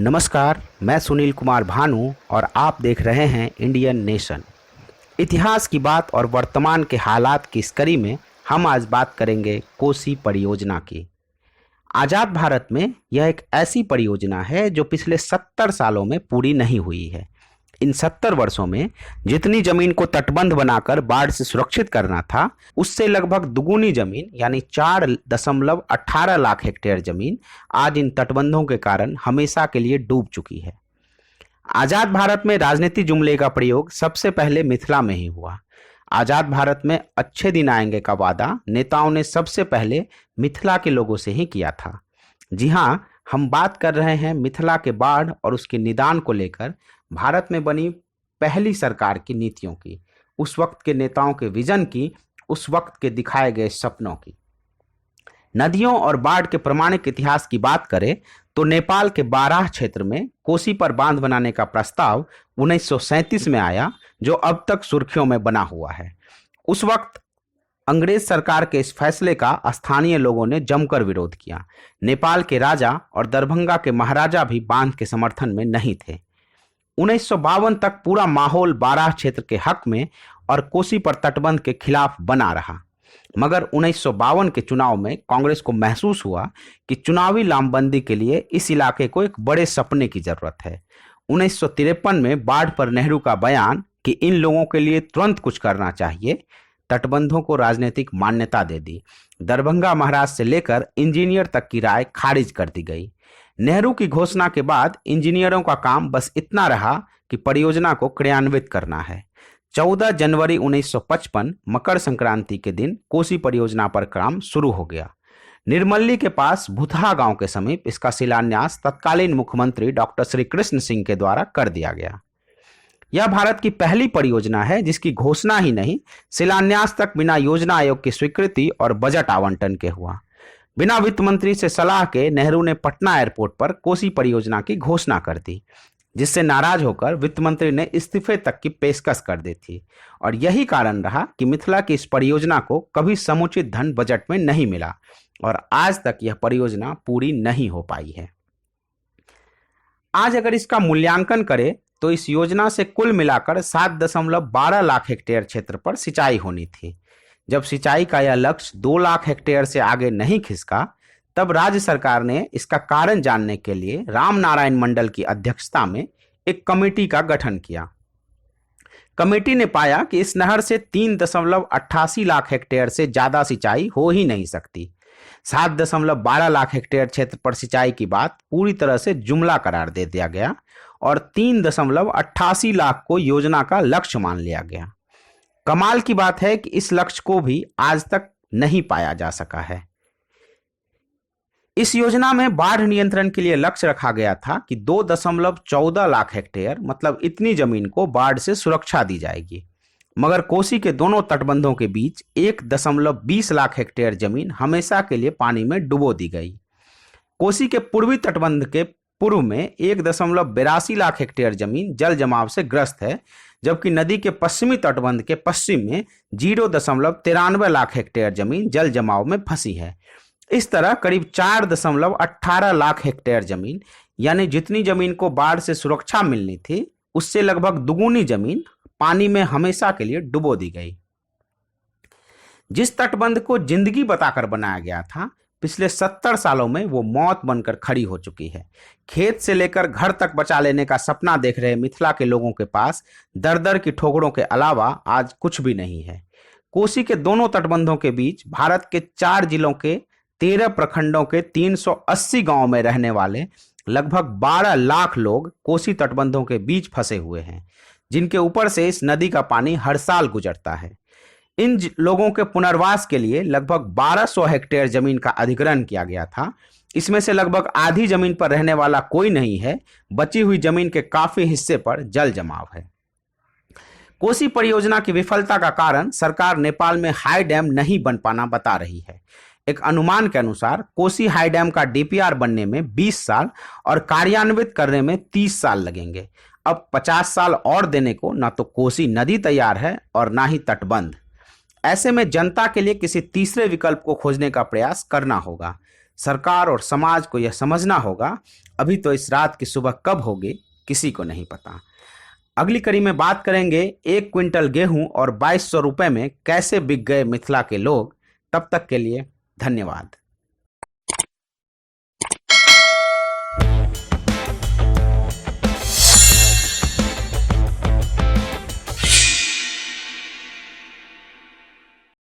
नमस्कार, मैं सुनील कुमार भानु और आप देख रहे हैं इंडियन नेशन। इतिहास की बात और वर्तमान के हालात की इस कड़ी में हम आज बात करेंगे कोसी परियोजना की। आज़ाद भारत में यह एक ऐसी परियोजना है जो पिछले 70 सालों में पूरी नहीं हुई है। इन 70 वर्षों में जितनी जमीन को तटबंध बनाकर बाढ़ से सुरक्षित करना था, उससे लगभग दुगुनी जमीन यानी 4.18 लाख हेक्टेयर जमीन आज इन तटबंधों के कारण हमेशा के लिए डूब चुकी है। आजाद भारत में राजनीति जुमले का प्रयोग सबसे पहले मिथिला में ही हुआ। आजाद भारत में अच्छे दिन आएंगे का वादा नेताओं ने सबसे पहले मिथिला के लोगों से ही किया था। जी हाँ, हम बात कर रहे हैं मिथिला के बाढ़ और उसके निदान को लेकर भारत में बनी पहली सरकार की नीतियों की, उस वक्त के नेताओं के विजन की, उस वक्त के दिखाए गए सपनों की। नदियों और बाढ़ के प्रमाणिक इतिहास की बात करें तो नेपाल के बाराह क्षेत्र में कोसी पर बांध बनाने का प्रस्ताव 1937 में आया, जो अब तक सुर्खियों में बना हुआ है। उस वक्त अंग्रेज सरकार के इस फैसले का स्थानीय लोगों ने जमकर विरोध किया। नेपाल के राजा और दरभंगा के महाराजा भी बांध के समर्थन में नहीं थे। 1952 तक पूरा माहौल बाराह क्षेत्र के हक में और कोसी पर तटबंध के खिलाफ बना रहा, मगर 1952 के चुनाव में कांग्रेस को महसूस हुआ कि चुनावी लामबंदी के लिए इस इलाके को एक बड़े सपने की जरूरत है। 1953 में बाढ़ पर नेहरू का बयान कि इन लोगों के लिए तुरंत कुछ करना चाहिए, तटबंधों को राजनीतिक मान्यता दे दी। दरभंगा महाराज से लेकर इंजीनियर तक की राय खारिज कर दी गई। नेहरू की घोषणा के बाद इंजीनियरों का काम बस इतना रहा कि परियोजना को क्रियान्वित करना है। 14 जनवरी 1955 मकर संक्रांति के दिन कोसी परियोजना पर काम शुरू हो गया। निर्मली के पास भुतहा गांव के समीप इसका शिलान्यास तत्कालीन मुख्यमंत्री डॉक्टर श्री कृष्ण सिंह के द्वारा कर दिया गया। यह भारत की पहली परियोजना है जिसकी घोषणा ही नहीं, शिलान्यास तक बिना योजना आयोग की स्वीकृति और बजट आवंटन के हुआ। बिना वित्त मंत्री से सलाह के नेहरू ने पटना एयरपोर्ट पर कोसी परियोजना की घोषणा कर दी, जिससे नाराज होकर वित्त मंत्री ने इस्तीफे तक की पेशकश कर दी थी। और यही कारण रहा कि मिथिला की इस परियोजना को कभी समुचित धन बजट में नहीं मिला और आज तक यह परियोजना पूरी नहीं हो पाई है। आज अगर इसका मूल्यांकन करें तो इस योजना से कुल मिलाकर 7.12 लाख हेक्टेयर क्षेत्र पर सिंचाई होनी थी। जब सिंचाई का यह लक्ष्य 2 लाख हेक्टेयर से आगे नहीं खिसका, तब राज्य सरकार ने इसका कारण जानने के लिए राम नारायण मंडल की अध्यक्षता में एक कमेटी का गठन किया। कमेटी ने पाया कि इस नहर से 3.88 लाख हेक्टेयर से ज्यादा सिंचाई हो ही नहीं सकती। 7.12 लाख हेक्टेयर क्षेत्र पर सिंचाई की बात पूरी तरह से जुमला करार दे दिया गया और 3.88 लाख को योजना का लक्ष्य मान लिया गया। कमाल की बात है कि इस लक्ष्य को भी आज तक नहीं पाया जा सका है। इस योजना में बाढ़ नियंत्रण के लिए लक्ष्य रखा गया था कि 2.14 लाख हेक्टेयर मतलब इतनी जमीन को बाढ़ से सुरक्षा दी जाएगी, मगर कोसी के दोनों तटबंधों के बीच 1.20 लाख हेक्टेयर जमीन हमेशा के लिए पानी में डुबो दी गई। कोसी के पूर्वी तटबंध के पूर्व में 1.82 लाख हेक्टेयर जमीन जल जमाव से ग्रस्त है, जबकि नदी के पश्चिमी तटबंध के पश्चिम में 0.93 लाख हेक्टेयर जमीन जल जमाव में फंसी है। इस तरह करीब 4.18 लाख हेक्टेयर जमीन यानी जितनी जमीन को बाढ़ से सुरक्षा मिलनी थी, उससे लगभग दुगुनी जमीन पानी में हमेशा के लिए डुबो दी गई। जिस तटबंध को जिंदगी बताकर बनाया गया था, पिछले 70 सालों में वो मौत बनकर खड़ी हो चुकी है। खेत से लेकर घर तक बचा लेने का सपना देख रहे मिथिला के लोगों के पास दर दर की ठोकरों के अलावा आज कुछ भी नहीं है। कोसी के दोनों तटबंधों के बीच भारत के 4 जिलों के 13 प्रखंडों के 380 गांवों में रहने वाले लगभग 12 लाख लोग कोसी तटबंधों के बीच फंसे हुए हैं, जिनके ऊपर से इस नदी का पानी हर साल गुजरता है। इन लोगों के पुनर्वास के लिए लगभग 1200 हेक्टेयर जमीन का अधिग्रहण किया गया था। इसमें से लगभग आधी जमीन पर रहने वाला कोई नहीं है। बची हुई जमीन के काफी हिस्से पर जल जमाव है। कोसी परियोजना की विफलता का कारण सरकार नेपाल में हाई डैम नहीं बन पाना बता रही है। एक अनुमान के अनुसार कोसी हाई डैम का डीपीआर बनने में 20 साल और कार्यान्वित करने में 30 साल लगेंगे। अब 50 साल और देने को ना तो कोसी नदी तैयार है और ना ही तटबंध। ऐसे में जनता के लिए किसी तीसरे विकल्प को खोजने का प्रयास करना होगा। सरकार और समाज को यह समझना होगा, अभी तो इस रात की सुबह कब होगी किसी को नहीं पता। अगली कड़ी में बात करेंगे 1 क्विंटल गेहूं और 2200 रुपए में कैसे बिक गए मिथिला के लोग। तब तक के लिए धन्यवाद।